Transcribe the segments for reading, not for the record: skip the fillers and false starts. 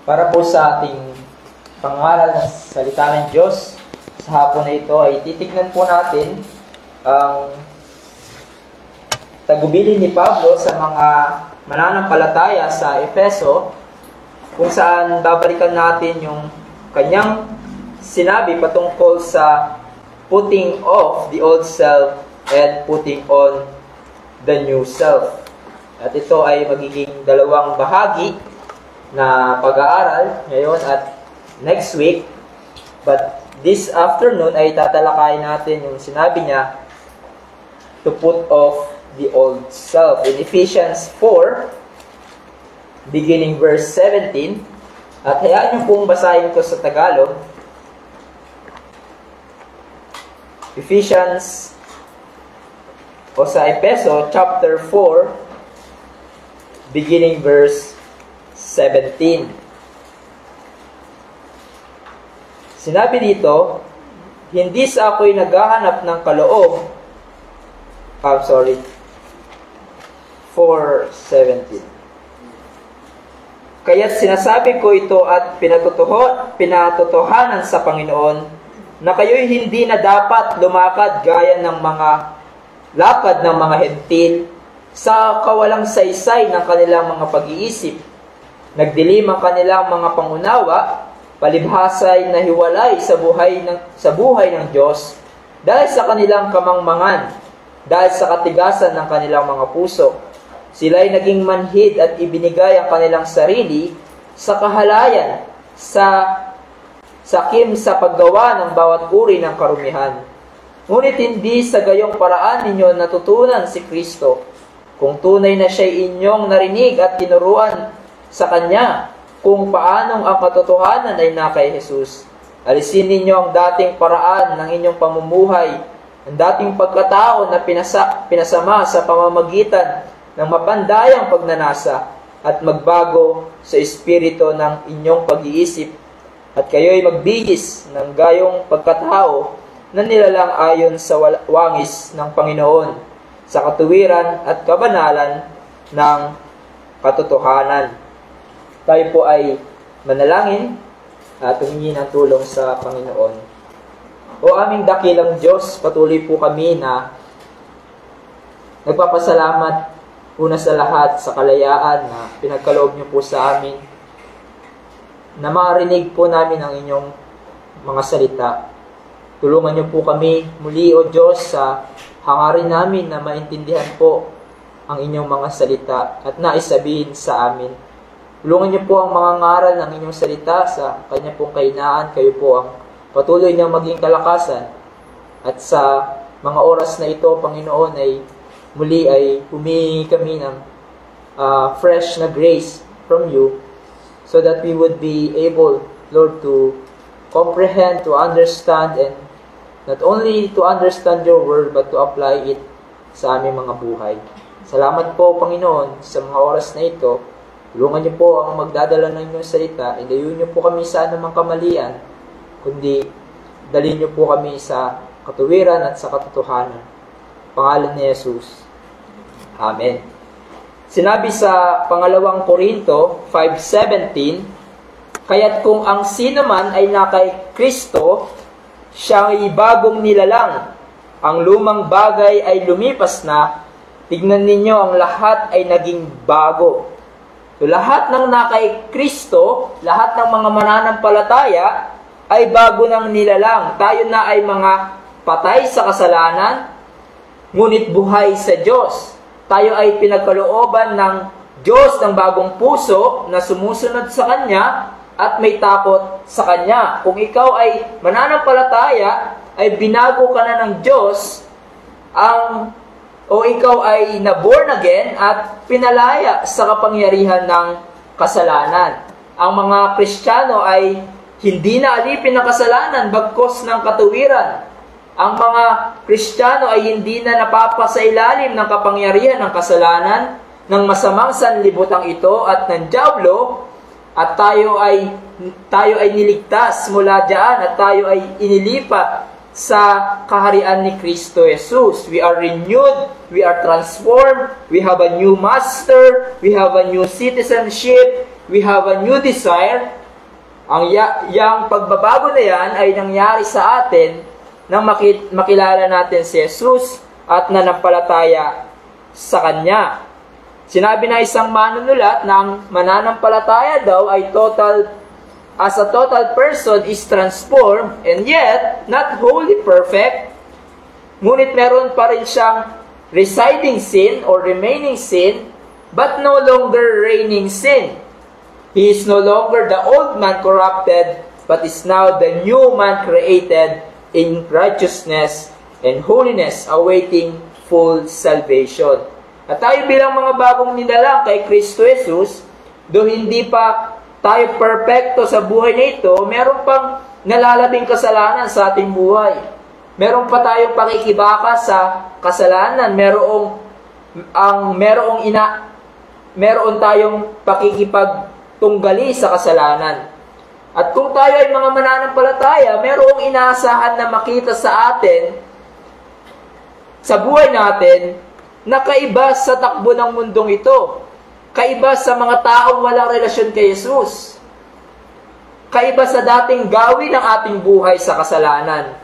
Para po sa ating pangaral ng salita ng Diyos, sa hapon na ito ay titignan po natin ang tagubilin ni Pablo sa mga mananampalataya sa Efeso, kung saan babalikan natin yung kanyang sinabi patungkol sa putting off the old self and putting on the new self. At ito ay magiging dalawang bahagi na pag-aaral ngayon at next week. But this afternoon ay tatalakayin natin yung sinabi niya to put off the old self. In Ephesians 4, beginning verse 17, at hayaan niyo pong basahin ko sa Tagalog. Ephesians o sa Efeso chapter 4, beginning verse 17. Sinabi dito, hindi sa ako'y naghahanap ng kaloob. 4:17. Kaya't sinasabi ko ito at pinatotohanan sa Panginoon na kayo'y hindi na dapat lumakad gaya ng mga lakad ng mga hentil sa kawalang saysay ng kanilang mga pag-iisip. Nagdilim ang kanilang mga pangunawa, palibhasay na hiwalay sa buhay ng Diyos dahil sa kanilang kamangmangan, dahil sa katigasan ng kanilang mga puso. Sila'y naging manhid at ibinigay ang kanilang sarili sa kahalayan, sa sakim sa paggawa ng bawat uri ng karumihan. Ngunit hindi sa gayong paraan ninyo natutunan si Kristo, kung tunay na siya'y inyong narinig at tinuruan sa Kanya, kung paanong ang katotohanan ay na kay Jesus. Alisin ninyo ang dating paraan ng inyong pamumuhay, ang dating pagkatao na pinasama sa pamamagitan ng mapandayang pagnanasa, at magbago sa espiritu ng inyong pag-iisip, at kayo'y magbihis ng gayong pagkatao na nilalang ayon sa wangis ng Panginoon, sa katuwiran at kabanalan ng katotohanan. Tayo po ay manalangin at humingi ng tulong sa Panginoon. O aming dakilang Diyos, patuloy po kami na nagpapasalamat una sa lahat sa kalayaan na pinagkaloob niyo po sa amin, na marinig po namin ang inyong mga salita. Tulungan niyo po kami muli, O Diyos, sa hangarin namin na maintindihan po ang inyong mga salita at naisabihin sa amin. Tulungan niyo po ang mga ngaral ng inyong salita sa kanya pong kahinaan. Kayo po ang patuloy niyang maging kalakasan. At sa mga oras na ito, Panginoon, ay muli ay humingi kami ng fresh na grace from you, so that we would be able, Lord, to comprehend, to understand, and not only to understand your word, but to apply it sa aming mga buhay. Salamat po, Panginoon, sa mga oras na ito. Tulungan niyo po ang magdadala ng inyong salita. Ilayo niyo po kami sa anumang kamalian, kundi dalhin niyo po kami sa katuwiran at sa katotohanan. Pangalan ni Jesus. Amen. Sinabi sa pangalawang Korinto 5:17, kaya't kung ang sino man ay nakay Kristo, siya ay bagong nilalang. Ang lumang bagay ay lumipas na, tignan ninyo ang lahat ay naging bago. So, lahat ng nakay Kristo, lahat ng mga mananampalataya ay bago ng nilalang. Tayo na ay mga patay sa kasalanan, ngunit buhay sa Diyos. Tayo ay pinagkalooban ng Diyos ng bagong puso na sumusunod sa Kanya at may takot sa Kanya. Kung ikaw ay mananampalataya, ay binago ka na ng Diyos, o ikaw ay na-born again at pinalaya sa kapangyarihan ng kasalanan. Ang mga Kristiyano ay hindi na alipin ng kasalanan bagkos ng katuwiran. Ang mga Kristiyano ay hindi na napapasailalim ng kapangyarihan ng kasalanan, ng masamang sanlibutan ito at ng dyablo, at tayo ay niligtas mula diyan at tayo ay inilipat sa kaharian ni Kristo Jesus. We are renewed, we are transformed, we have a new master, we have a new citizenship, we have a new desire. Yang pagbabago na yan ay nangyari sa atin nang makilala natin si Jesus at nanampalataya sa Kanya. Sinabi na isang manunulat na ang mananampalataya daw ay as a total person is transformed and yet not wholly perfect. Ngunit meron pa rin siyang residing sin or remaining sin, but no longer reigning sin. He is no longer the old man corrupted, but is now the new man created in righteousness and holiness, awaiting full salvation. At tayo bilang mga bagong nilalang kay Kristo Jesus, do hindi pa tayo perfecto sa buhay na ito, meron pang nalalabing kasalanan sa ating buhay. Meron pa tayong pakikibaka sa kasalanan, meron tayong pakikipagtunggali sa kasalanan. At kung tayo ay mga mananampalataya, merong inaasahan na makita sa atin, sa buhay natin, na kaiba sa takbo ng mundong ito. Kaiba sa mga taong walang relasyon kay Jesus. Kaiba sa dating gawin ng ating buhay sa kasalanan.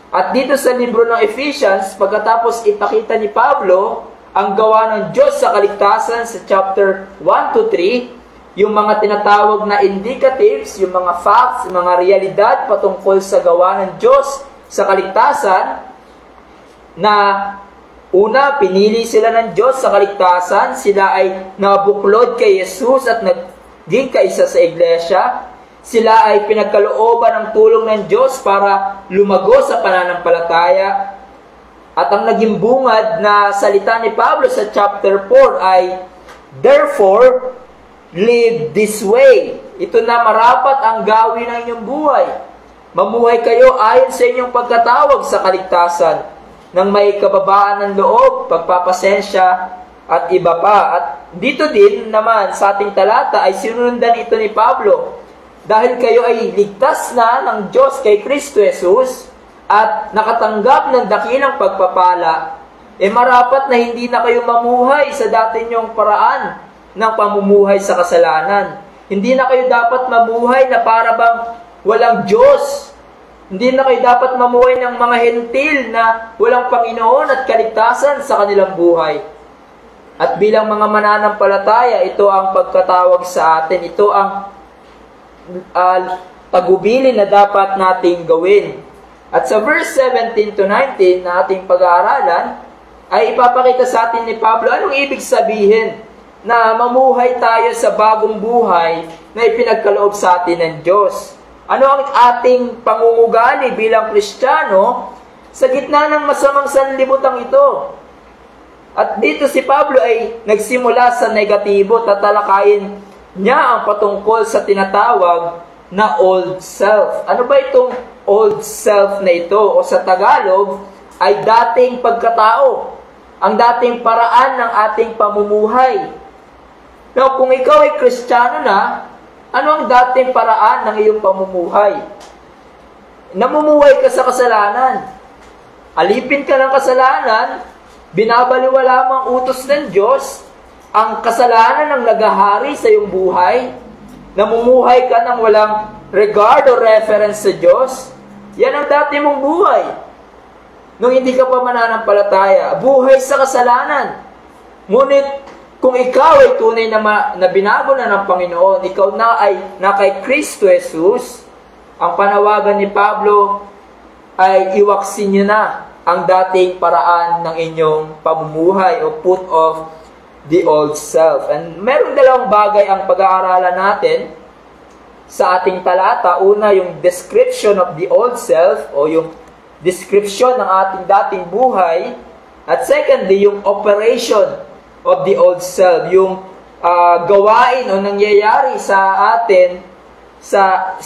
At dito sa libro ng Ephesians, pagkatapos ipakita ni Pablo ang gawa ng Diyos sa kaligtasan sa chapter 1 to 3, yung mga tinatawag na indicatives, yung mga facts, yung mga realidad patungkol sa gawa ng Diyos sa kaligtasan, na una, pinili sila ng Diyos sa kaligtasan, sila ay nabuklod kay Jesus at naging kaisa sa iglesia, sila ay pinagkalooban ng tulong ng Diyos para lumago sa pananampalataya, at ang naging bungad na salita ni Pablo sa chapter 4 ay, therefore, live this way. Ito na marapat ang gawin ng inyong buhay. Mamuhay kayo ayon sa inyong pagkatawag sa kaligtasan, ng may kababaan ng loob, pagpapasensya, at iba pa. At dito din naman sa ating talata ay sinundan ito ni Pablo. Dahil kayo ay ligtas na ng Diyos kay Kristo Jesus at nakatanggap ng dakilang pagpapala, marapat na hindi na kayo mamuhay sa dati niyong paraan ng pamumuhay sa kasalanan. Hindi na kayo dapat mamuhay na para bang walang Diyos. Hindi na kayo dapat mamuhay ng mga hentil na walang Panginoon at kaligtasan sa kanilang buhay. At bilang mga mananampalataya, ito ang pagkatawag sa atin. Ito ang tagubilin na dapat nating gawin. At sa verse 17 to 19 na ating pag-aaralan, ay ipapakita sa atin ni Pablo anong ibig sabihin na mamuhay tayo sa bagong buhay na ipinagkaloob sa atin ng Diyos. Ano ang ating pangungugali bilang Kristiyano sa gitna ng masamang sanlibutan ito? At dito si Pablo ay nagsimula sa negatibo, tatalakayin niya ang patungkol sa tinatawag na old self. Ano ba itong old self na ito? O sa Tagalog ay dating pagkatao, ang dating paraan ng ating pamumuhay. Now, kung ikaw ay Kristiyano na, ano ang dating paraan ng iyong pamumuhay? Namumuhay ka sa kasalanan. Alipin ka ng kasalanan, binabaliwala mo ang utos ng Diyos, ang kasalanan ang naghahari sa iyong buhay, namumuhay ka ng walang regard o reference sa Diyos, yan ang dati mong buhay. Nung hindi ka pa mananampalataya, buhay sa kasalanan. Ngunit, kung ikaw ay tunay na binago na ng Panginoon, ikaw na ay na kay Kristo Jesus, ang panawagan ni Pablo ay iwaksin niyo na ang dating paraan ng inyong pamumuhay o put off the old self. And merong dalawang bagay ang pag-aaralan natin sa ating talata. Una, yung description of the old self o yung description ng ating dating buhay. At secondly, yung operation of the old self, yung gawain o nangyayari sa atin sa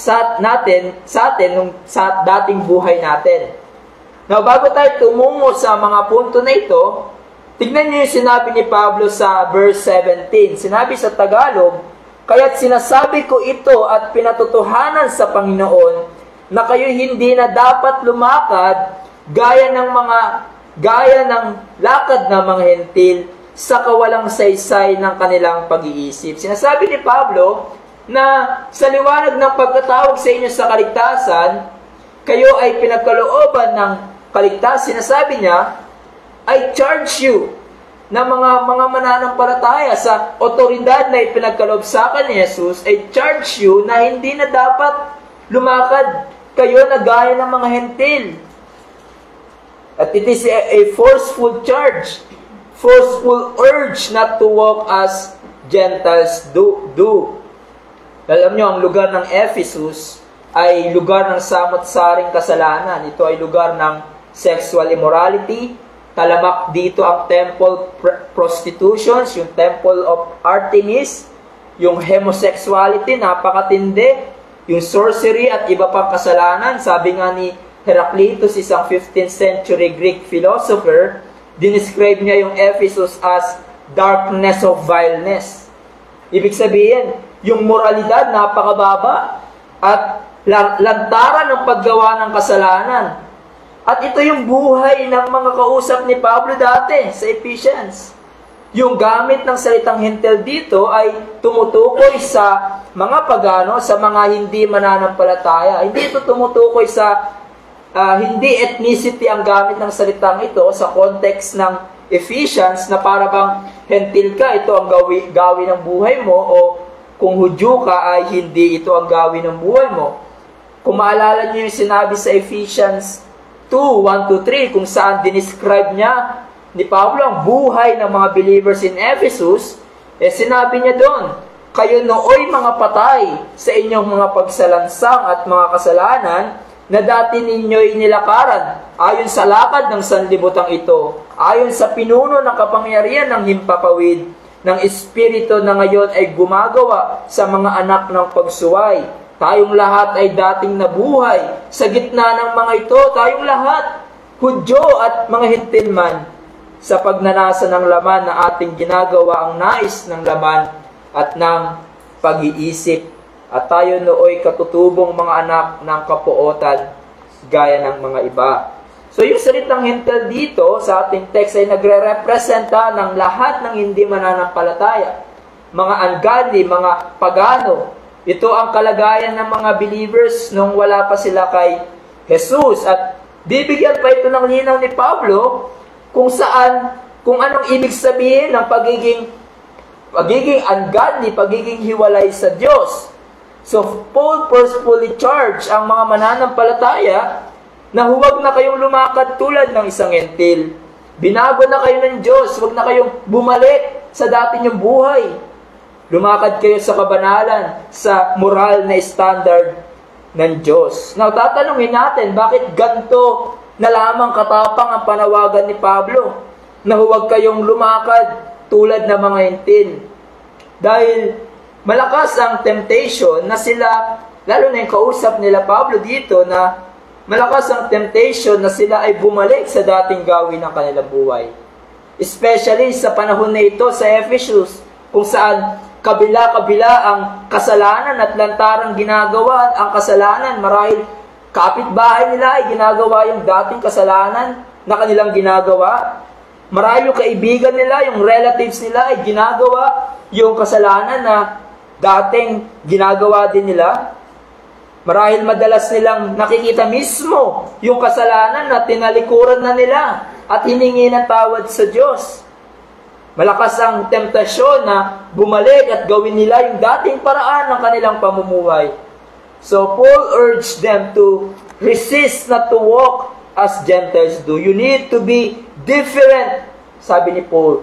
dating buhay natin. Now, bago tayo tumungo sa mga punto na ito, tignan niyo yung sinabi ni Pablo sa verse 17. Sinabi sa Tagalog, kaya't sinasabi ko ito at pinatutuhanan sa Panginoon na kayo hindi na dapat lumakad gaya ng lakad ng mga hentil sa kawalang saysay ng kanilang pag-iisip. Sinasabi ni Pablo na sa liwanag ng pagkatawag sa inyo sa kaligtasan, kayo ay pinagkalooban ng kaligtasan. Sinasabi niya, I charge you na mga mananampalataya sa otoridad na ipinagkaloob sa akin ni Jesus, I charge you na hindi na dapat lumakad kayo na gaya ng mga hentil. At it is a forceful charge, forceful urge not to walk as Gentiles do. Alam nyo, ang lugar ng Ephesus ay lugar ng samot-saring kasalanan. Ito ay lugar ng sexual immorality. Talamak dito ang temple prostitutions, yung temple of Artemis, yung homosexuality, napakatindi, yung sorcery at iba pang kasalanan. Sabi nga ni Heraclitus, isang 15th century Greek philosopher, dinescribe niya yung Ephesus as darkness of vileness. Ibig sabihin, yung moralidad napakababa at lantaran ng paggawa ng kasalanan. At ito yung buhay ng mga kausap ni Pablo dati sa Ephesians. Yung gamit ng salitang hentil dito ay tumutukoy sa mga pagano, sa mga hindi mananampalataya. Hindi ito tumutukoy sa hindi ethnicity ang gamit ng salitang ito sa context ng Ephesians na para bang hentil ka, ito ang gawi ng buhay mo, o kung Hudyo ka ay hindi ito ang gawin ng buhay mo. Kung maalala niyo yung sinabi sa Ephesians 2:1-3, kung saan dinescribe niya ni Pablo ang buhay ng mga believers in Ephesus, sinabi niya doon, kayo nooy mga patay sa inyong mga pagsalansang at mga kasalanan na dati ninyo'y nilakaran ayon sa lakad ng sanlibutang ito, ayon sa pinuno ng kapangyarihan ng himpapawid ng Espiritu na ngayon ay gumagawa sa mga anak ng pagsuway. Tayong lahat ay dating nabuhay sa gitna ng mga ito, tayong lahat, Hudyo at mga Hentil man, sa pagnanasa ng laman na ating ginagawa ang nais ng laman at ng pag-iisip. At tayo nooy katutubong mga anak ng kapuotan gaya ng mga iba. So yung salitang hentil dito sa ating text ay nagre-representa ng lahat ng hindi mananampalataya. Mga ungodly, mga pagano. Ito ang kalagayan ng mga believers nung wala pa sila kay Jesus. At bibigyan pa ito ng linaw ni Pablo kung anong ibig sabihin ng pagiging ungodly, pagiging hiwalay sa Diyos. So, Paul forcefully charged ang mga mananampalataya na huwag na kayong lumakad tulad ng isang hentil. Binago na kayo ng Diyos, huwag na kayong bumalik sa dati niyong buhay. Lumakad kayo sa kabanalan, sa moral na standard ng Diyos. Now, tatanungin natin, bakit ganito na lamang katapang ang panawagan ni Pablo na huwag kayong lumakad tulad ng mga hentil? Dahil malakas ang temptation na sila, lalo na yung kausap nila Pablo dito, na malakas ang temptation na sila ay bumalik sa dating gawin ng kanilang buhay. Especially sa panahon na ito sa Ephesus, kung saan kabila-kabila ang kasalanan at lantarang ginagawa ang kasalanan. Marahil kapitbahay nila ay ginagawa yung dating kasalanan na kanilang ginagawa. Marahil yung kaibigan nila, yung relatives nila ay ginagawa yung kasalanan na dating ginagawa din nila. Marahil madalas nilang nakikita mismo yung kasalanan na tinalikuran na nila at hiningi ng tawad sa Diyos. Malakas ang temptasyon na bumalik at gawin nila yung dating paraan ng kanilang pamumuhay. So Paul urged them to resist, not to walk as Gentiles do. You need to be different, sabi ni Paul.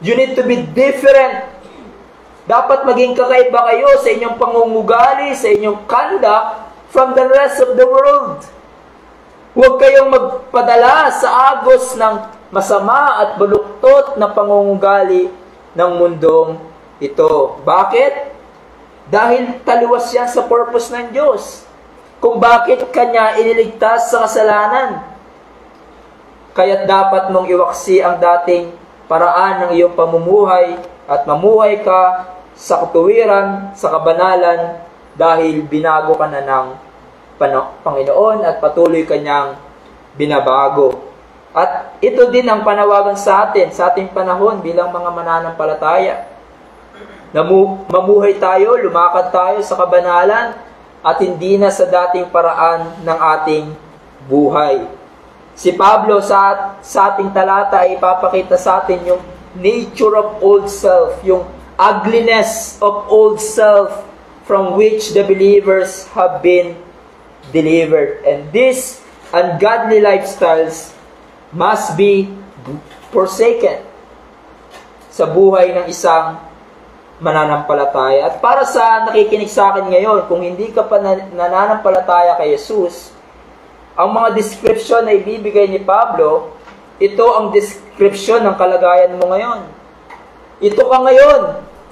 You need to be different. Dapat maging kakaiba kayo sa inyong pangungugali, sa inyong conduct from the rest of the world. Huwag kayong magpadala sa agos ng masama at baluktot na pangungugali ng mundong ito. Bakit? Dahil taliwas yan sa purpose ng Diyos. Kung bakit Kanya iniligtas sa kasalanan. Kaya't dapat mong iwaksi ang dating paraan ng iyong pamumuhay at mamuhay ka sa katuwiran, sa kabanalan, dahil binago ka na ng Panginoon at patuloy kanyang binabago. At ito din ang panawagan sa ating panahon bilang mga mananampalataya. Mamuhay tayo, lumakad tayo sa kabanalan at hindi na sa dating paraan ng ating buhay. Si Pablo sa ating talata ay ipapakita sa atin yung nature of old self, yung ugliness of old self from which the believers have been delivered. And these ungodly lifestyles must be forsaken sa buhay ng isang mananampalataya. At para sa nakikinig sa akin ngayon, kung hindi ka pa nananampalataya kay Jesus, ang mga description na ibibigay ni Pablo, ito ang description ng kalagayan mo ngayon. Ito ka ngayon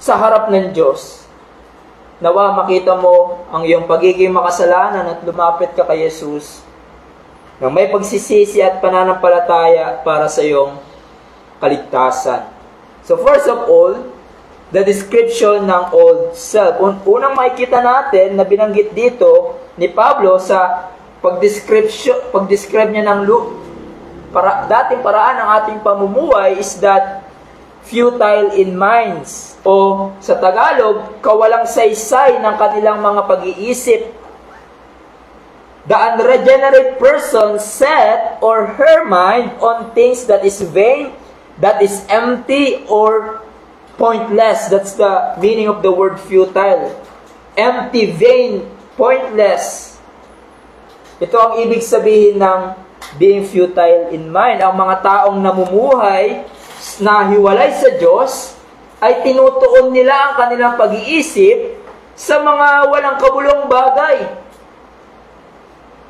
sa harap ng Diyos. Nawa makita mo ang iyong pagiging makasalanan at lumapit ka kay Jesus na may pagsisisi at pananampalataya para sa iyong kaligtasan. So first of all, the description ng old self. Unang makikita natin na binanggit dito ni Pablo sa pag-describe niya ng dating paraan ng ating pamumuhay is that futile in minds, o sa Tagalog, kawalang saysay ng kanilang mga pag-iisip. The unregenerate person set or her mind on things that is vain, that is empty, or pointless. That's the meaning of the word futile. Empty, vain, pointless. Ito ang ibig sabihin ng being futile in mind. Ang mga taong namumuhay na hiwalay sa Diyos ay tinutuon nila ang kanilang pag-iisip sa mga walang kabulong bagay.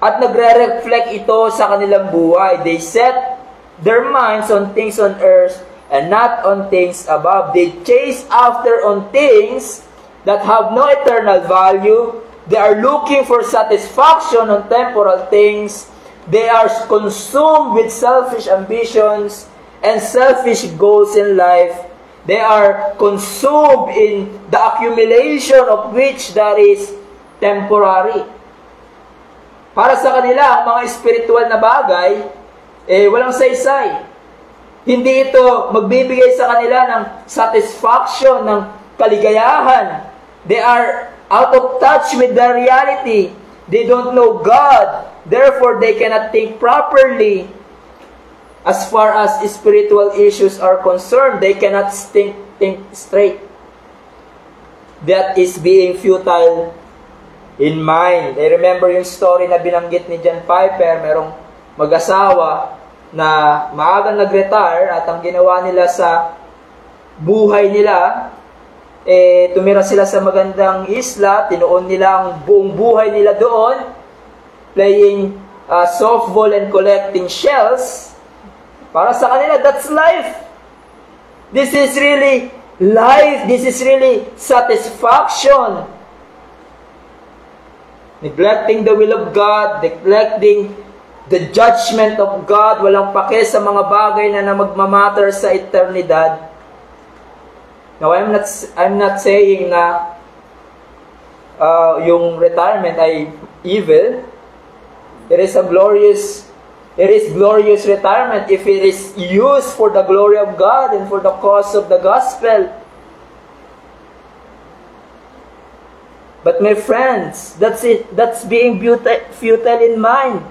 At nagre-reflect ito sa kanilang buhay. They set their minds on things on earth and not on things above. They chase after on things that have no eternal value. They are looking for satisfaction on temporal things. They are consumed with selfish ambitions and selfish goals in life. They are consumed in the accumulation of which that is temporary. Para sa kanila, ang mga spiritual na bagay, walang saysay. Hindi ito magbibigay sa kanila ng satisfaction, ng kaligayahan. They are out of touch with the reality. They don't know God. Therefore, they cannot think properly. As far as spiritual issues are concerned, they cannot think straight. That is being futile in mind. I remember yung story na binanggit ni John Piper. Merong mag-asawa na maagang nag-retire at ang ginawa nila sa buhay nila, tumira sila sa magandang isla, tinuon nila ang buong buhay nila doon, playing softball and collecting shells. Para sa kanila, that's life. This is really life. This is really satisfaction. Neglecting the will of God, neglecting the judgment of God, walang pake sa mga bagay na magmamatter sa eternidad. Now, I'm not saying na yung retirement ay evil. It is glorious retirement if it is used for the glory of God and for the cause of the gospel. But my friends, that's it. That's being futile in mind.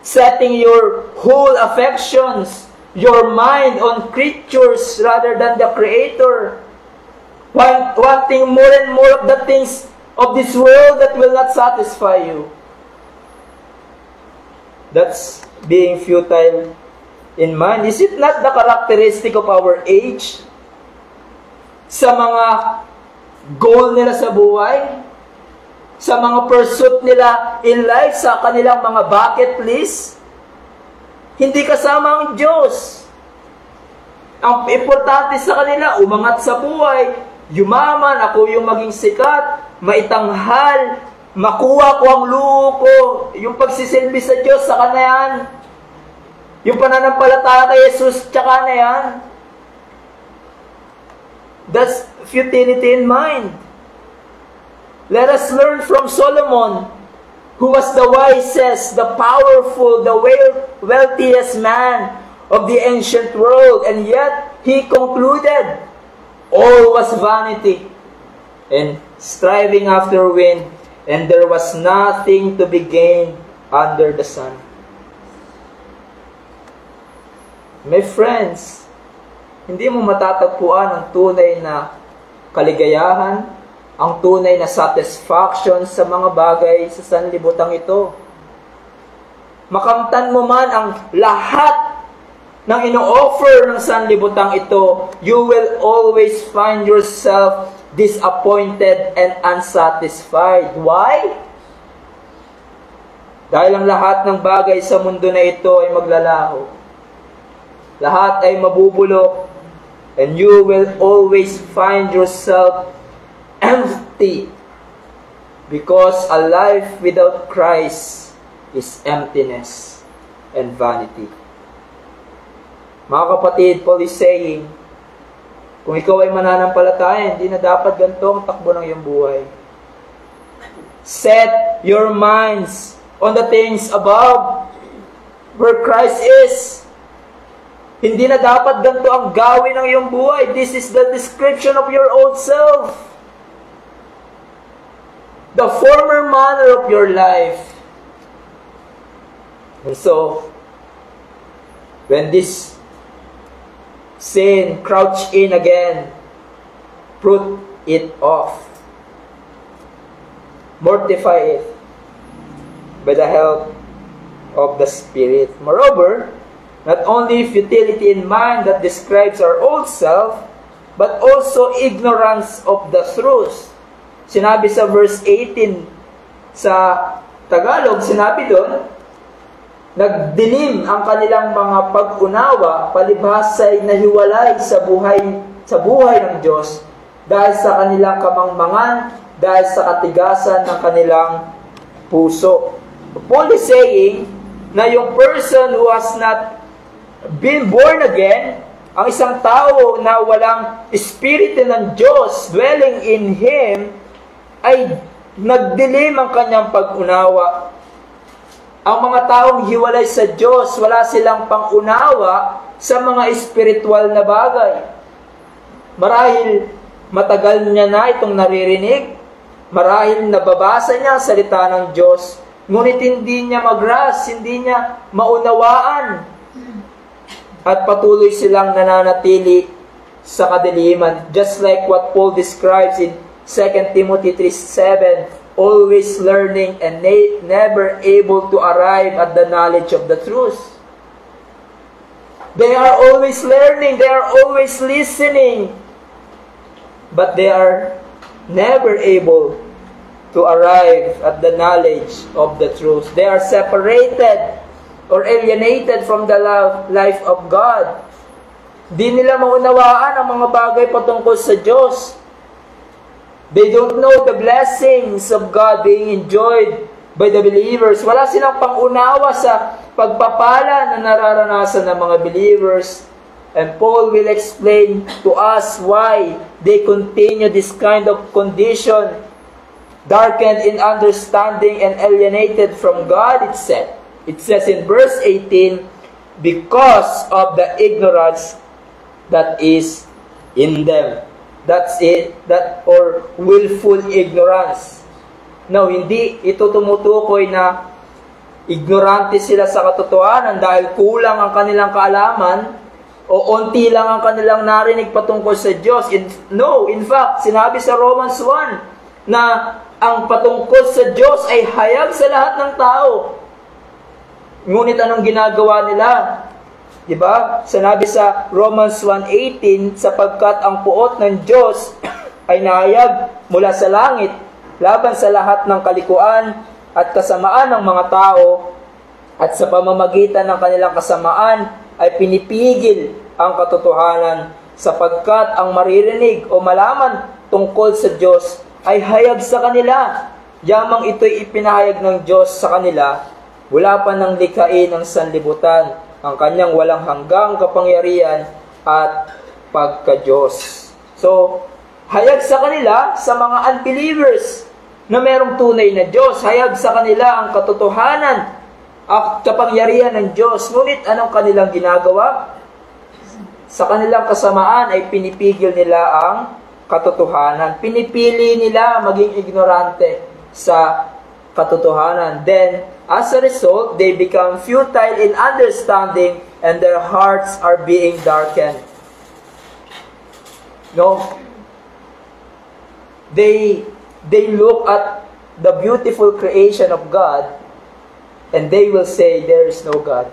Setting your whole affections, your mind on creatures rather than the Creator. Wanting more and more of the things of this world that will not satisfy you. That's being futile in mind. Is it not the characteristic of our age? Sa mga goal nila sa buhay, sa mga pursuit nila in life, sa kanilang mga bucket list, hindi kasama ang Diyos. Ang importante sa kanila, umangat sa buhay, yumaman, ako yung maging sikat, maitanghal, makuha ko ang luho ko, yung pagsisilbi sa Diyos, saka na yan. Yung pananampalataya kay Jesus, tsaka na yan. That's futility in mind. Let us learn from Solomon. who was the wisest, the powerful, the wealthiest man of the ancient world, and yet he concluded, all was vanity and striving after wind, and there was nothing to be gained under the sun. My friends, hindi mo matatagpuan ang tunay na kaligayahan, ang tunay na satisfaction sa mga bagay sa sanlibutang ito. Makamtan mo man ang lahat ng ino-offer ng sanlibutang ito, you will always find yourself disappointed and unsatisfied. Why? Dahil ang lahat ng bagay sa mundo na ito ay maglalaho. Lahat ay mabubulok, and you will always find yourself empty, because a life without Christ is emptiness and vanity. Mga kapatid, Paul is saying, kung ikaw ay mananampalataya, hindi na dapat ganito ang takbo ng iyong buhay. Set your minds on the things above, where Christ is. Hindi na dapat ganito ang gawin ng iyong buhay. This is the description of your old self. The former manner of your life. And so, when this sin crouch in again, put it off. Mortify it by the help of the Spirit. Moreover, not only futility in mind that describes our old self, but also ignorance of the truth. Sinabi sa verse 18 sa Tagalog, sinabi doon, nagdilim ang kanilang mga pag-unawa, palibhasay nahiwalay sa buhay ng Diyos dahil sa kanilang kamangmangan, dahil sa katigasan ng kanilang puso. Paul is saying na yung person who has not been born again, ang isang tao na walang espiritu ng Diyos dwelling in him, ay nagdilim ang kanyang pag-unawa. Ang mga taong hiwalay sa Diyos, wala silang pang-unawa sa mga espiritual na bagay. Marahil matagal niya na itong naririnig, marahil nababasa niya ang salita ng Diyos, ngunit hindi niya mag-grasp, hindi niya maunawaan. At patuloy silang nananatili sa kadiliman. Just like what Paul describes in 2 Timothy 3:7, always learning and never able to arrive at the knowledge of the truth. They are always learning, they are always listening, but they are never able to arrive at the knowledge of the truth. They are separated or alienated from the life of God. Di nila maunawaan ang mga bagay patungkol sa Diyos. They don't know the blessings of God being enjoyed by the believers. Wala silang pangunawa sa pagpapala na nararanasan ng mga believers. And Paul will explain to us why they continue this kind of condition, darkened in understanding and alienated from God itself. It says in verse 18, because of the ignorance that is in them. That's it, or willful ignorance. No, hindi ito tumutukoy na ignorante sila sa katotohanan dahil kulang ang kanilang kaalaman o onti lang ang kanilang narinig patungkol sa Diyos. No, in fact, sinabi sa Romans 1 na ang patungkol sa Diyos ay hayag sa lahat ng tao. Ngunit anong ginagawa nila? Diba? Sinabi sa Romans 1:18, sapagkat ang puot ng Diyos ay nahayag mula sa langit laban sa lahat ng kalikuan at kasamaan ng mga tao, at sa pamamagitan ng kanilang kasamaan ay pinipigil ang katotohanan, sapagkat ang maririnig o malaman tungkol sa Diyos ay hayag sa kanila. Yamang ito'y ipinahayag ng Diyos sa kanila, wala pa nang likhain ng sanlibutan, ang kanyang walang hanggang kapangyarihan at pagka-Diyos. So, hayag sa kanila, sa mga unbelievers, na merong tunay na Diyos. Hayag sa kanila ang katotohanan at kapangyarihan ng Diyos. Ngunit anong kanilang ginagawa? Sa kanilang kasamaan ay pinipigil nila ang katotohanan. Pinipili nila maging ignorante sa katotohanan. Then, as a result, they become futile in understanding and their hearts are being darkened. No? They look at the beautiful creation of God and they will say, there is no God.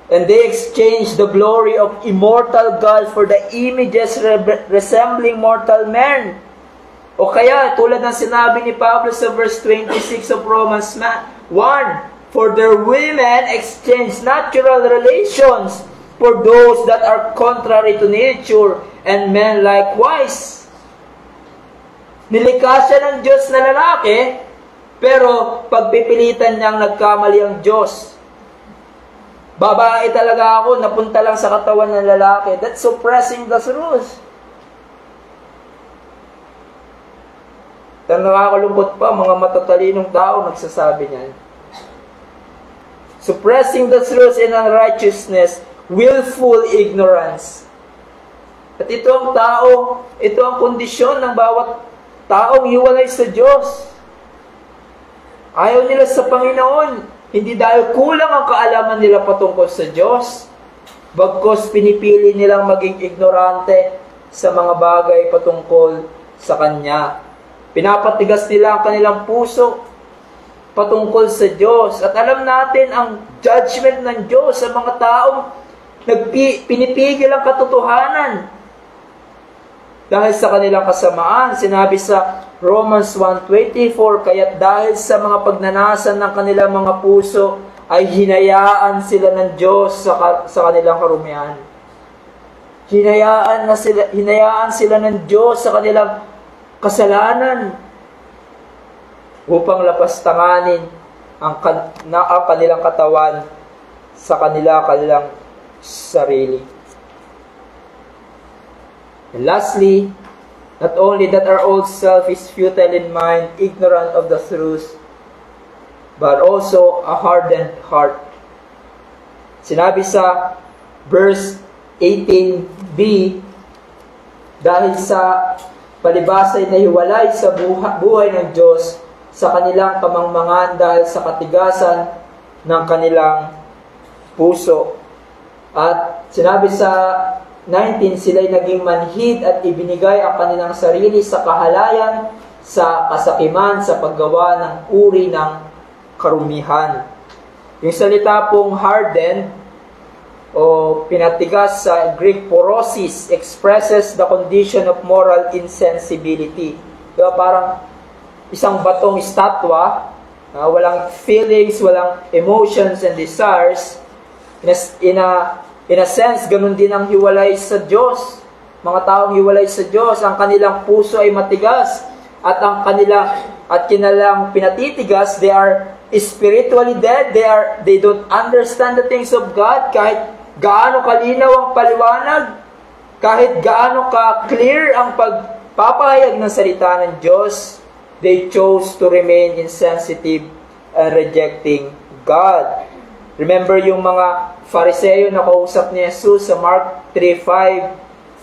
And they exchange the glory of immortal God for the images resembling mortal men. O kaya, tulad ng sinabi ni Pablo sa verse 26 of Romans 1, for their women exchange natural relations for those that are contrary to nature, and men likewise. Nilikha siya ng Diyos na lalaki, pero pagpipilitan niyang nagkamali ang Diyos. Babae talaga ako, napunta lang sa katawan ng lalaki. That's suppressing the truth. Pero nakakalungkot pa, mga matatalinong tao nagsasabi niyan. Suppressing the truth in unrighteousness, willful ignorance. At ito ang tao, ito ang kondisyon ng bawat taong hiwalay sa Diyos. Ayaw nila sa Panginoon. Hindi dahil kulang ang kaalaman nila patungkol sa Diyos, bagkus pinipili nilang maging ignorante sa mga bagay patungkol sa Kanya. Pinapatigas nila ang kanilang puso patungkol sa Diyos. At alam natin ang judgment ng Diyos sa mga taong pinipigil ang katotohanan. Dahil sa kanilang kasamaan, sinabi sa Romans 1:24, kaya't dahil sa mga pagnanasan ng kanilang mga puso, ay hinayaan sila ng Diyos sa kanilang karumihan. Hinayaan sila ng Diyos sa kanilang kasalanan upang lapastanganin ang kanilang katawan sa kanilang sarili. And lastly, not only that our old self is futile in mind, ignorant of the truth, but also a hardened heart. Sinabi sa verse 18b, dahil sa palibasay na hiwalay sa buhay ng Diyos sa kanilang kamangmangan dahil sa katigasan ng kanilang puso. At sinabi sa 19, sila'y naging manhid at ibinigay ang kanilang sarili sa kahalayan, sa kasakiman, sa paggawa ng uri ng karumihan. Yung salita pong hardened o pinatigas sa Greek porosis expresses the condition of moral insensibility. Diba, parang isang batong estatwa, walang feelings, walang emotions and desires. In a sense, ganun din ang hiwalay sa Diyos. Mga taong hiwalay sa Diyos, ang kanilang puso ay matigas at kanilang pinatitigas, they are spiritually dead. They don't understand the things of God. Kahit gaano kalinaw ang paliwanag, kahit gaano ka-clear ang pagpapahayag ng salita ng Diyos, they chose to remain insensitive and rejecting God. Remember yung mga Fariseo na kausap ni Jesus sa Mark 3:5.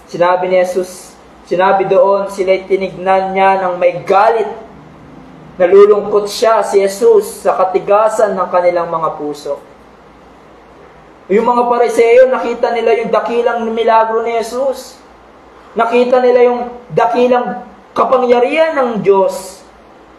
Sinabi doon, sila'y tinignan niya ng may galit. Nalulungkot siya si Jesus sa katigasan ng kanilang mga puso. Yung mga Fariseo, nakita nila yung dakilang milagro ni Jesus. Nakita nila yung dakilang kapangyarihan ng Diyos.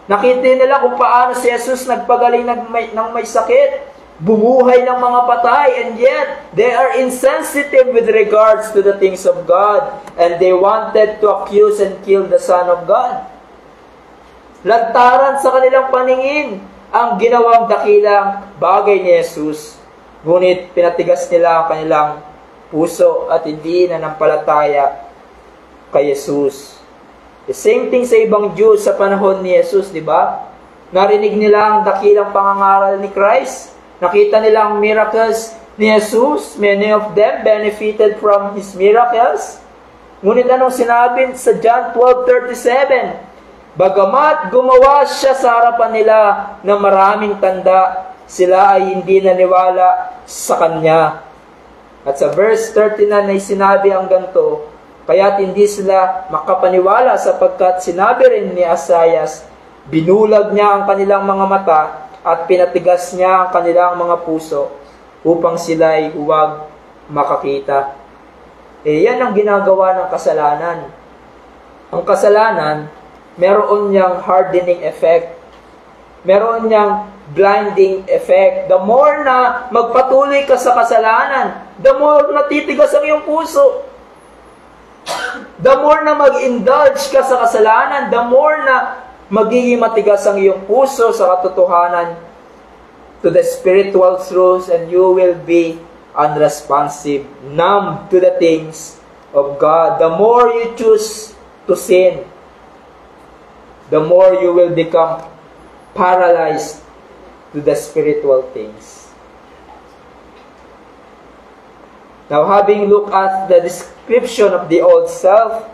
Nakita nila kung paano si Jesus nagpagaling ng may sakit. Bumuhay ng mga patay, and yet they are insensitive with regards to the things of God, and they wanted to accuse and kill the Son of God. Lantaran sa kanilang paningin ang ginawang dakilang bagay ni Jesus, ngunit pinatigas nila ang kanilang puso at hindi nanampalataya kay Jesus. The same thing sa ibang Jews sa panahon ni Jesus, di ba? Narinig nila ang dakilang pangangaral ni Christ. Nakita nila ang miracles ni Jesus. Many of them benefited from His miracles. Ngunit anong sinabi sa John 12:37? Bagamat gumawa siya sa harapan nila ng maraming tanda, sila ay hindi naniwala sa Kanya. At sa verse 39 ay sinabi ang ganito, kaya't hindi sila makapaniwala sapagkat sinabi rin ni Isaias, binulag niya ang kanilang mga mata at pinatigas niya ang kanilang mga puso upang sila ay huwag makakita. Yan ang ginagawa ng kasalanan. Ang kasalanan, meron niyang hardening effect. Meron niyang blinding effect. The more na magpatuloy ka sa kasalanan, the more natitigas ang iyong puso. The more na mag-indulge ka sa kasalanan, the more na magiging matigas ang iyong puso sa katotohanan to the spiritual truths, and you will be unresponsive, numb to the things of God. The more you choose to sin, the more you will become paralyzed to the spiritual things. Now, having looked at the description of the old self,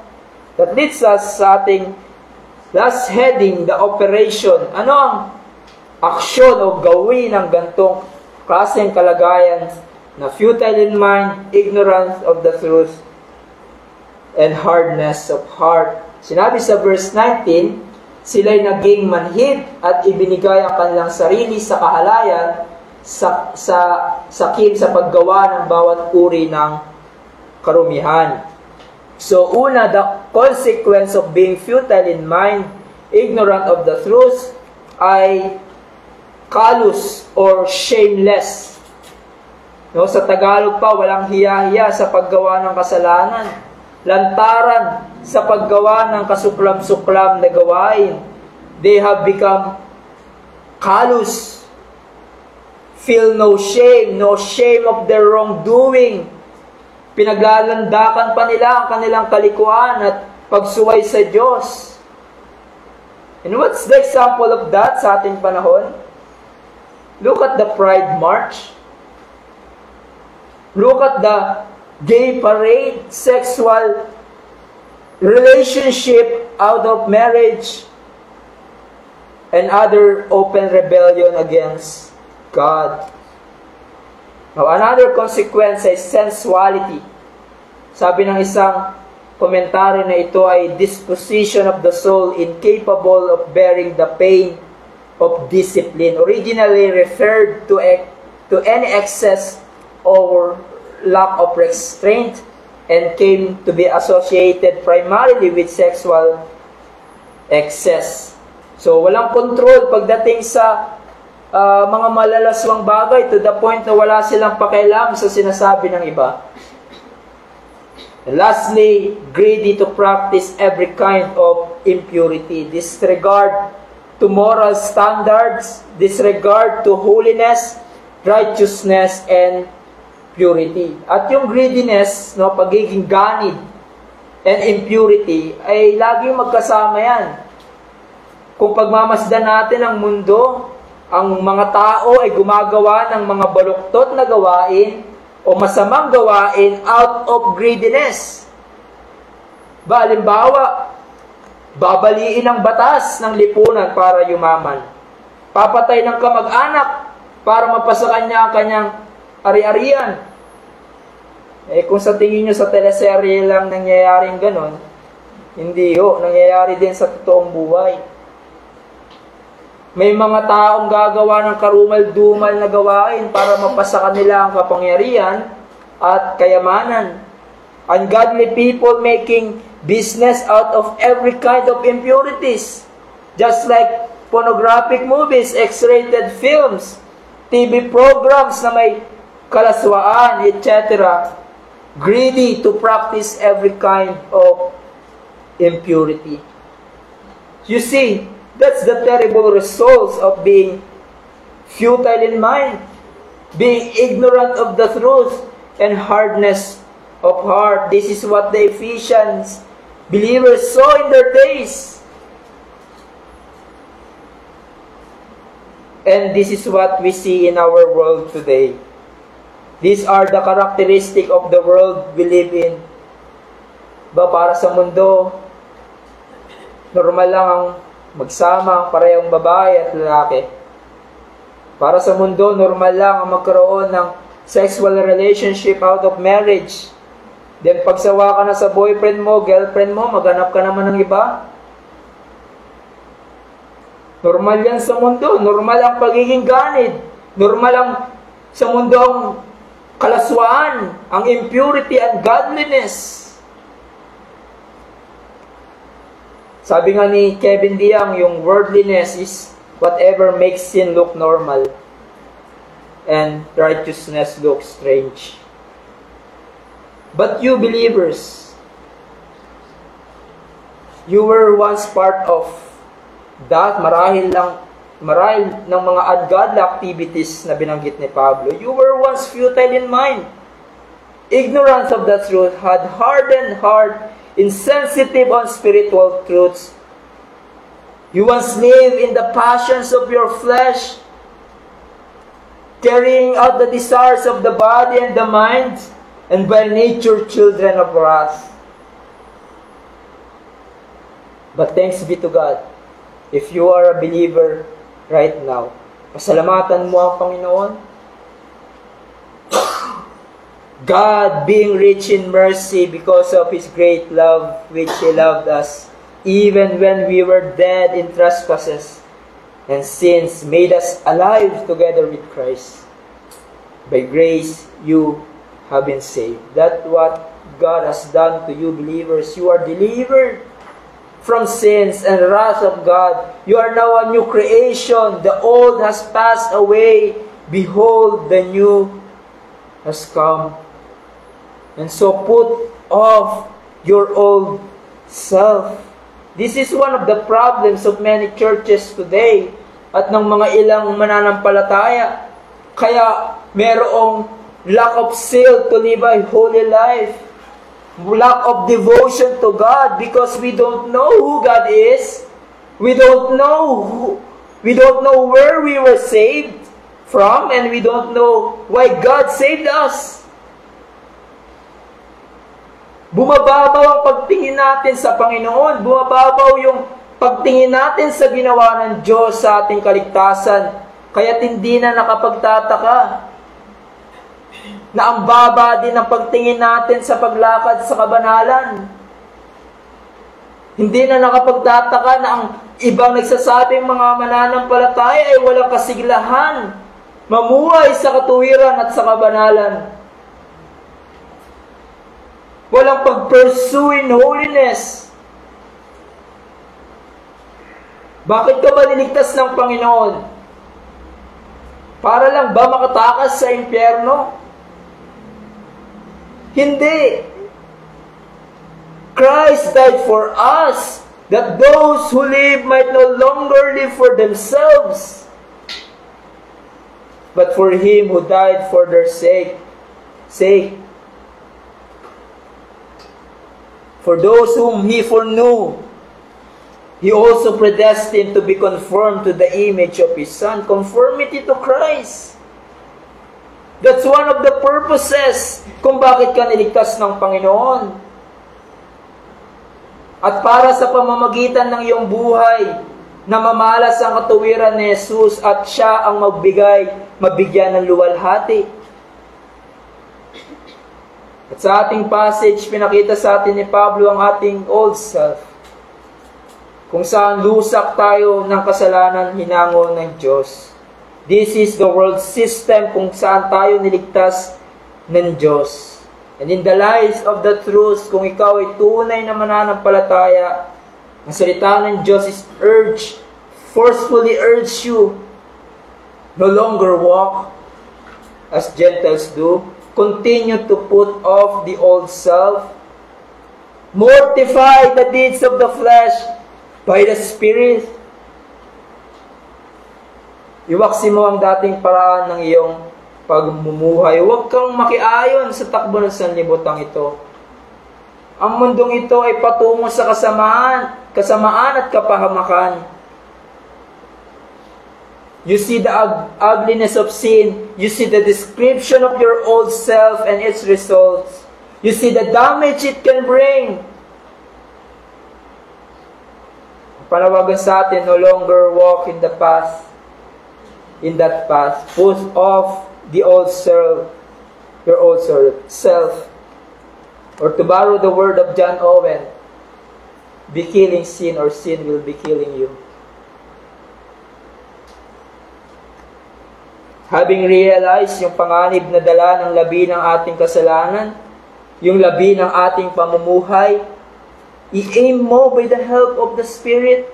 that leads us sa ating last heading, the operation. Ano ang aksyon o gawin ng gantong klaseng kalagayan na futile in mind, ignorance of the truth, and hardness of heart? Sinabi sa verse 19, sila'y naging manhid at ibinigay ang kanilang sarili sa kahalayan sa sakim sa paggawa ng bawat uri ng karumihan. So, una, the consequence of being futile in mind, ignorant of the truth, ay callous or shameless. No, sa Tagalog pa, walang hiya-hiya sa paggawa ng kasalanan. Lantaran sa paggawa ng kasuklam-suklam na gawain. They have become callous. Feel no shame of their wrongdoing. Pinaglalandakan pa nila ang kanilang kalikuan at pagsuway sa Diyos. And what's the example of that sa ating panahon? Look at the Pride March. Look at the gay parade, sexual relationship out of marriage, and other open rebellion against God. Now, another consequence is sensuality. Sabi ng isang komentary na ito ay disposition of the soul incapable of bearing the pain of discipline. Originally referred to any excess or lack of restraint, and came to be associated primarily with sexual excess. So, walang control pagdating sa mga malalaswang bagay to the point na wala silang pakialam sa sinasabi ng iba. And lastly, greedy to practice every kind of impurity, disregard to moral standards, disregard to holiness, righteousness, and purity. At yung greediness, no, pagiging ganid, and impurity, ay laging magkasama yan. Kung pagmamasdan natin ang mundo, ang mga tao ay gumagawa ng mga baluktot na gawain o masamang gawain out of greediness. Halimbawa, babaliin ang batas ng lipunan para yumaman. Papatay ng kamag-anak para mapasakan niya ang kanyang ari-arian. Kung sa tingin nyo sa teleserye lang nangyayaring ganon, hindi nangyayari din sa totoong buhay. May mga taong gagawa ng karumal-dumal na gawain para mapasakan nila ang kapangyarihan at kayamanan. Ungodly people making business out of every kind of impurities. Just like pornographic movies, X-rated films, TV programs na may kalaswaan, etc. Greedy to practice every kind of impurity. You see, that's the terrible results of being futile in mind, being ignorant of the truth, and hardness of heart. This is what the Ephesians believers saw in their days. And this is what we see in our world today. These are the characteristics of the world we live in. Para sa mundo, normal lang ang magsama ang parehong babae at lalaki. Para sa mundo, normal lang ang magkaroon ng sexual relationship out of marriage. Then pagsawa ka na sa boyfriend mo, girlfriend mo, maghanap ka naman ng iba. Normal yan sa mundo. Normal ang pagiging ganid. Normal ang sa mundo ang kalaswaan, ang impurity and godliness. Sabi nga ni Kevin DeYoung, yung worldliness is whatever makes sin look normal and righteousness look strange. But you believers, you were once part of that, marahil ng mga ungodly activities na binanggit ni Pablo. You were once futile in mind. Ignorance of the truth had hardened heart, insensitive on spiritual truths. You once lived in the passions of your flesh, carrying out the desires of the body and the mind, and by nature children of wrath. But thanks be to God, if you are a believer right now, pasalamatan mo ang Panginoon. God, being rich in mercy because of His great love which He loved us, even when we were dead in trespasses and sins, made us alive together with Christ. By grace you have been saved. That's what God has done to you, believers. You are delivered from sins and wrath of God. You are now a new creation. The old has passed away. Behold, the new has come. And so put off your old self. This is one of the problems of many churches today at ng mga ilang mananampalataya. Kaya merong lack of zeal to live a holy life. Lack of devotion to God because we don't know who God is. We don't know where we were saved from, and we don't know why God saved us. Bumababaw ang pagtingin natin sa Panginoon. Bumababaw yung pagtingin natin sa ginawa ng Diyos sa ating kaligtasan. Kaya't hindi na nakapagtataka na ang baba din ang pagtingin natin sa paglakad sa kabanalan. Hindi na nakapagtataka na ang ibang nagsasabing mga mananampalataya ay walang kasiglahan, mamuhay sa katuwiran at sa kabanalan. Walang pag-pursue in holiness. Bakit ka ba niligtas ng Panginoon? Para lang ba makatakas sa impyerno? Hindi. Christ died for us, that those who live might no longer live for themselves, but for Him who died for their sake. For those whom He foreknew, He also predestined to be conformed to the image of His Son. Conformity to Christ. That's one of the purposes kung bakit ka niligtas ng Panginoon. At para sa pamamagitan ng iyong buhay, na mamalas ang katuwiran ni Jesus at Siya ang mabigyan ng luwalhati. At sa ating passage, pinakita sa atin ni Pablo ang ating old self, kung saan lusak tayo ng kasalanan hinango ng Diyos. This is the world system kung saan tayo niligtas ng Diyos. And in the light of the truth, kung ikaw ay tunay na mananampalataya, ang salita ng Diyos is forcefully urge you, no longer walk as Gentiles do. Continue to put off the old self. Mortify the deeds of the flesh by the Spirit. Iwaksi mo ang dating paraan ng iyong pagmumuhay. Huwag kang makiayon sa takbo ng sanlibutan ito. Ang mundong ito ay patungo sa kasamaan at kapahamakan. You see the ugliness of sin. You see the description of your old self and its results. You see the damage it can bring. panawagan sa atin, no longer walk in that path. Put off the old self, your old self. Or to borrow the word of John Owen, be killing sin or sin will be killing you. Having realized yung panganib na dala ng labi ng ating kasalanan, yung labi ng ating pamumuhay, i-aim mo by the help of the Spirit.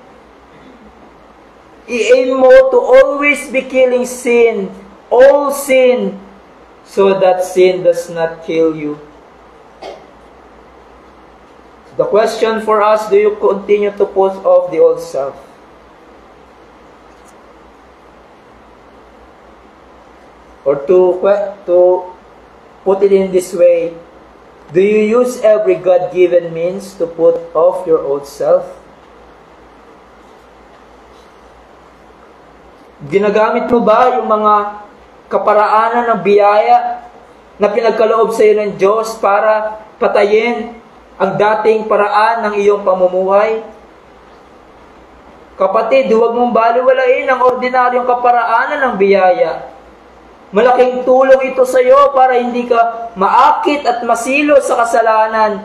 I-aim mo to always be killing sin, all sin, so that sin does not kill you. The question for us, do you continue to put off the old self? Or to put it in this way, do you use every God-given means to put off your old self? Ginagamit mo ba yung mga kaparaanan ng biyaya na pinagkaloob sa iyo ng Diyos para patayin ang dating paraan ng iyong pamumuhay? Kapatid, huwag mong baliwalain ang ordinaryong kaparaanan ng biyaya. Malaking tulong ito sa iyo para hindi ka maakit at masilo sa kasalanan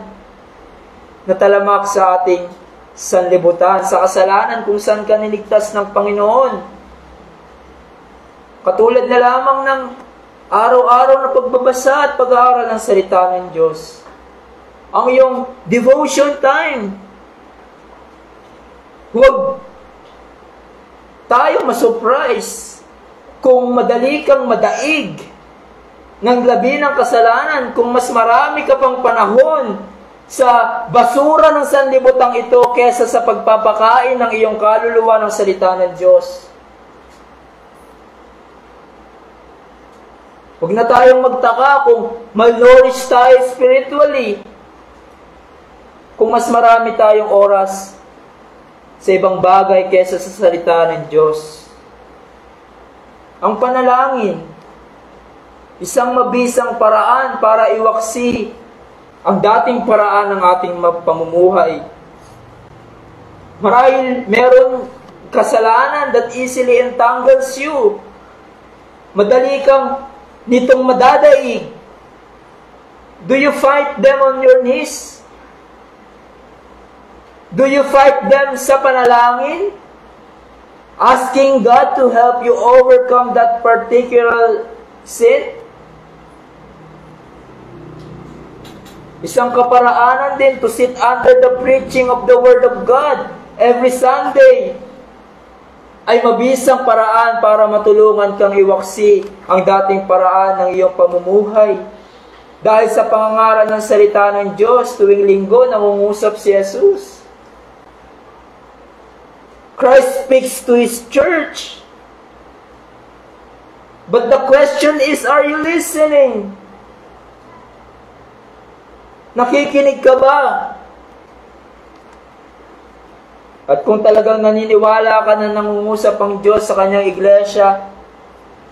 na talamak sa ating sanlibutan, sa kasalanan kung saan ka niligtas ng Panginoon. Katulad na lamang ng araw-araw na pagbabasa at pag-aaral ng salita ng Diyos. Ang iyong devotion time. Huwag tayo masurprise kung madali kang madaig ng labi ng kasalanan, kung mas marami ka pang panahon sa basura ng sanlibutang ito kesa sa pagpapakain ng iyong kaluluwa ng salita ng Diyos. Huwag na tayong magtaka kung malnourished tayo spiritually, kung mas marami tayong oras sa ibang bagay kesa sa salita ng Diyos. Ang panalangin, isang mabisang paraan para iwaksi ang dating paraan ng ating pamumuhay. Marahil meron kasalanan that easily entangles you. Madali kang nitong madadaig. Do you fight them on your knees? Do you fight them sa panalangin? Asking God to help you overcome that particular sin? Isang kaparaanan din to sit under the preaching of the Word of God every Sunday ay mabisang paraan para matulungan kang iwaksi ang dating paraan ng iyong pamumuhay. Dahil sa pangangaral ng salita ng Diyos tuwing linggo, nangungusap si Jesus. Christ speaks to His church. But the question is, are you listening? Nakikinig ka ba? At kung talagang naniniwala ka na nangungusap ang Diyos sa Kanyang iglesia,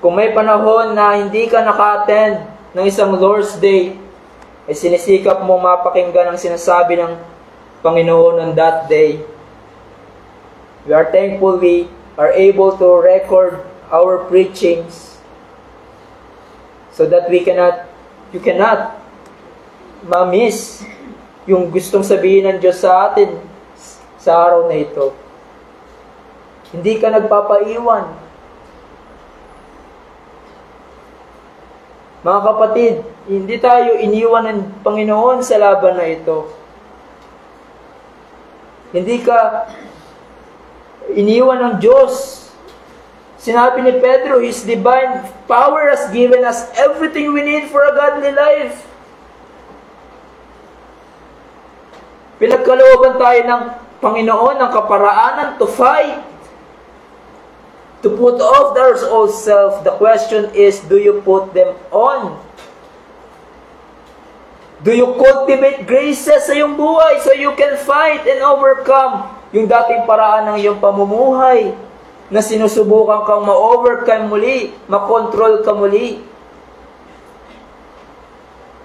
kung may panahon na hindi ka naka-attend ng isang Lord's Day, ay sinisikap mo mapakinggan ang sinasabi ng Panginoon on that day. We are thankful we are able to record our preachings so that you cannot ma-miss yung gustong sabihin ng Diyos sa atin sa araw na ito. Hindi ka nagpapaiwan. Mga kapatid, hindi tayo iniwan ng Panginoon sa laban na ito. Hindi ka iniwan ng Diyos. Sinabi ni Pedro, His divine power has given us everything we need for a godly life. Pinagkalooban tayo ng Panginoon ng kaparaanan to fight, to put off our old self. The question is, do you put them on? Do you cultivate graces sa iyong buhay so you can fight and overcome yung dating paraan ng iyong pamumuhay na sinusubukan kang ma-overcome muli, ma-control ka muli?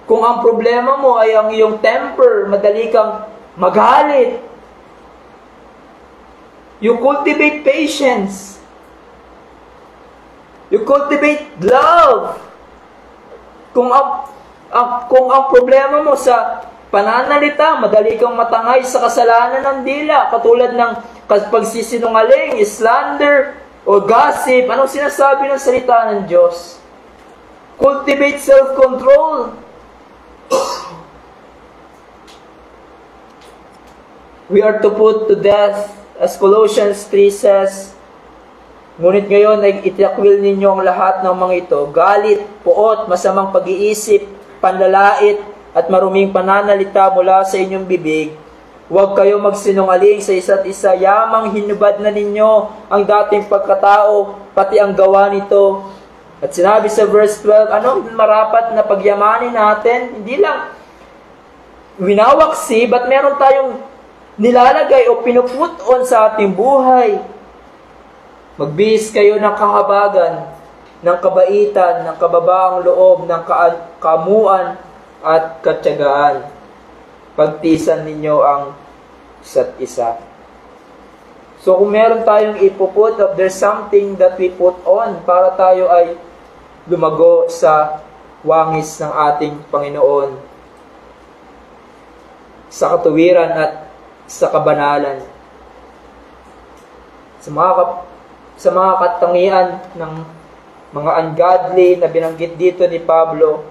Kung ang problema mo ay ang iyong temper, madali kang magalit, You cultivate patience. You cultivate love. Kung ang problema mo sa pananalita, madali kang matangay sa kasalanan ng dila, katulad ng pagsisinungaling, slander, o gossip, anong sinasabi ng salita ng Diyos? Cultivate self-control. We are to put to death, as Colossians 3 says, ngunit ngayon ay itiakwil ninyo ang lahat ng mga ito, galit, puot, masamang pag-iisip, panlalait, at maruming pananalita mula sa inyong bibig. Huwag kayo magsinungaling sa isa't isa, yamang hinubad na ninyo ang dating pagkatao, pati ang gawa nito. At sinabi sa verse 12, anong marapat na pagyamanin natin? Hindi lang winawaksi, but meron tayong nilalagay o pinuput-on sa ating buhay. Magbihis kayo ng kahabagan, ng kabaitan, ng kababaang loob, ng kamuan at katyagaan. Pagtisan ninyo ang isa't isa. So kung meron tayong ipuput, there's something that we put on para tayo ay lumago sa wangis ng ating Panginoon, sa katuwiran at sa kabanalan. Sa mga katangian ng mga ungodly na binanggit dito ni Pablo,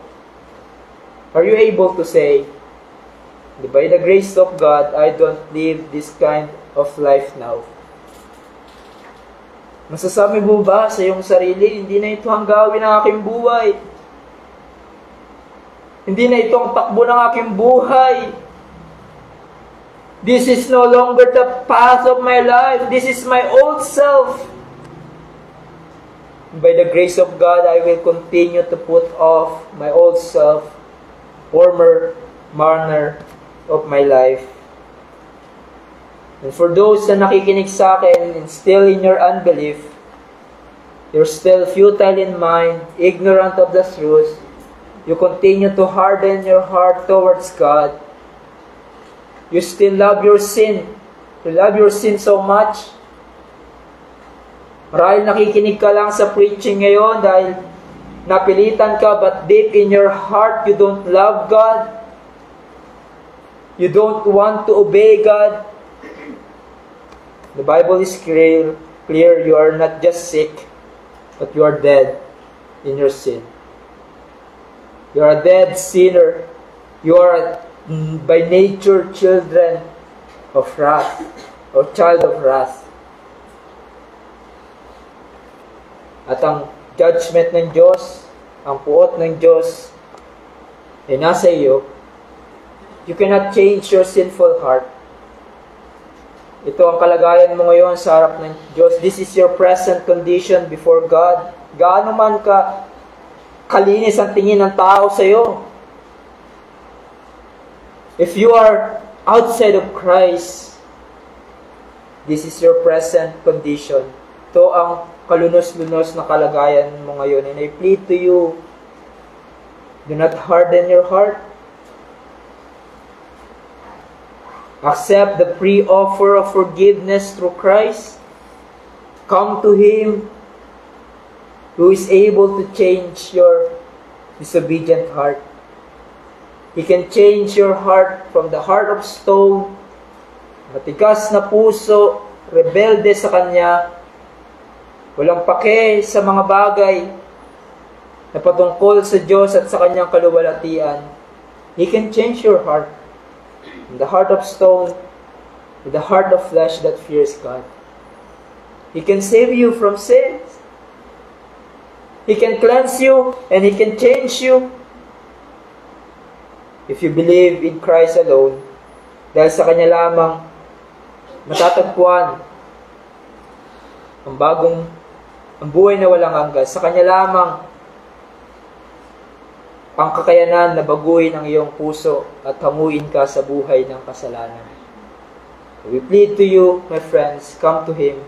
are you able to say, by the grace of God, I don't live this kind of life now? Masasabi mo ba sa iyong sarili, hindi na ito ang gawin ng aking buhay? Hindi na ito ang takbo ng aking buhay? This is no longer the path of my life. This is my old self. By the grace of God, I will continue to put off my old self, former manner of my life. And for those na nakikinig sa akin and still in your unbelief, you're still futile in mind, ignorant of the truth, you continue to harden your heart towards God, you still love your sin. You love your sin so much. Marahil nakikinig ka lang sa preaching ngayon dahil napilitan ka, but deep in your heart, you don't love God. You don't want to obey God. The Bible is clear. You are not just sick, but you are dead in your sin. You are a dead sinner. You are by nature children of wrath, or child of wrath. At ang judgment ng Diyos, ang puot ng Diyos, ay nasa iyo. You cannot change your sinful heart. Ito ang kalagayan mo ngayon sa harap ng Diyos. This is your present condition before God. Gaano man ka kalinis ang tingin ng tao sa iyo, if you are outside of Christ, this is your present condition. Ito ang kalunos-lunos na kalagayan mo ngayon. And I plead to you, do not harden your heart. Accept the free offer of forgiveness through Christ. Come to Him who is able to change your disobedient heart. He can change your heart from the heart of stone, matigas na puso, rebelde sa Kanya, walang pake sa mga bagay na patungkol sa Diyos at sa Kanyang kaluwalhatian. He can change your heart from the heart of stone to the heart of flesh that fears God. He can save you from sins. He can cleanse you and He can change you if you believe in Christ alone. Dahil sa Kanya lamang matatagpuan ang buhay na walang hanggan. Sa Kanya lamang ang kakayanan na baguhin ang iyong puso at hanguin ka sa buhay ng kasalanan. We plead to you, my friends, come to Him.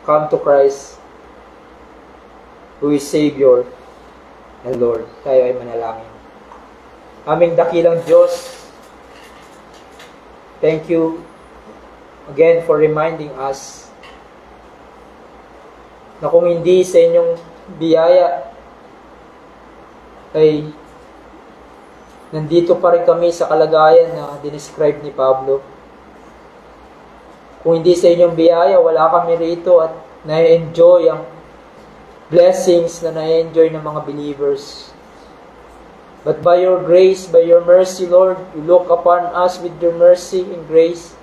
Come to Christ, who is Savior and Lord. Tayo ay manalangin. Aming dakilang Diyos, thank you again for reminding us na kung hindi sa inyong biyaya ay nandito pa rin kami sa kalagayan na dinescribe ni Pablo. Kung hindi sa inyong biyaya, wala kami rito at na-enjoy ang blessings na na-enjoy ng mga believers. But by your grace, by your mercy, Lord, you look upon us with your mercy and grace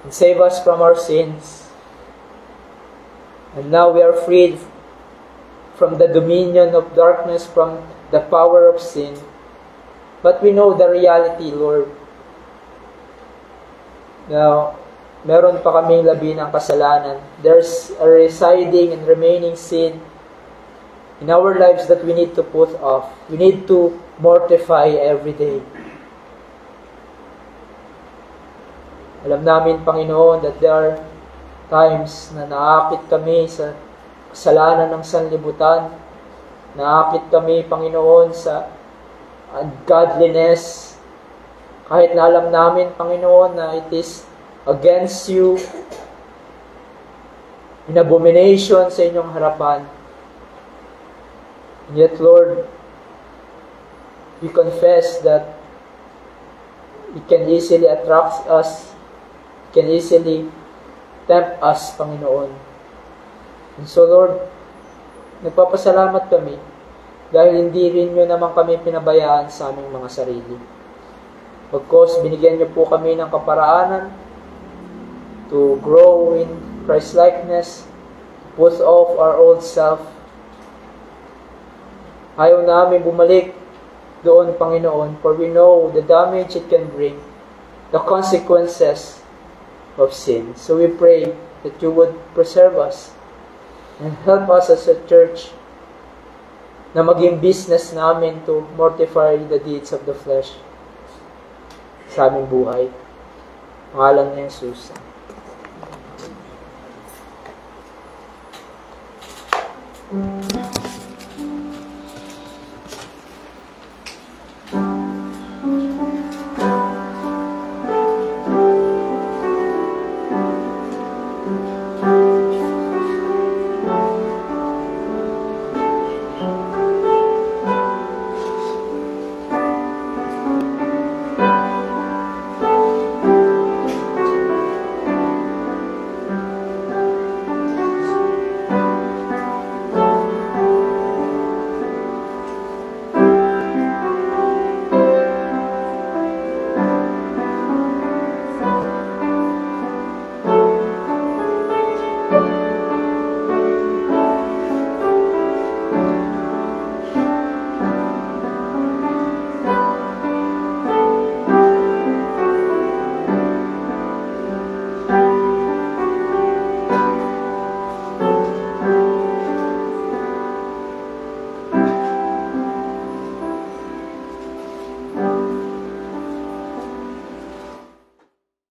and save us from our sins. And now we are freed from the dominion of darkness, from the power of sin. But we know the reality, Lord. Now, meron pa kaming labi ng kasalanan. There's a residing and remaining sin in our lives that we need to put off. We need to mortify every day. Alam namin, Panginoon, that there are times na naakit kami sa kasalanan ng sanlibutan. Naakit kami, Panginoon, sa ungodliness. Kahit na alam namin, Panginoon, na it is against you, in abomination sa inyong harapan. And yet, Lord, we confess that it can easily attract us, it can easily tempt us, Panginoon. And so, Lord, nagpapasalamat kami dahil hindi rin nyo naman kami pinabayaan sa aming mga sarili. Pagkos, binigyan nyo po kami ng kaparaanan to grow in Christ-likeness, put off our old self. Ayaw namin bumalik doon, Panginoon, for we know the damage it can bring, the consequences of sin. So we pray that you would preserve us and help us as a church na maging business namin to mortify the deeds of the flesh sa aming buhay. Pangalan ni Jesus.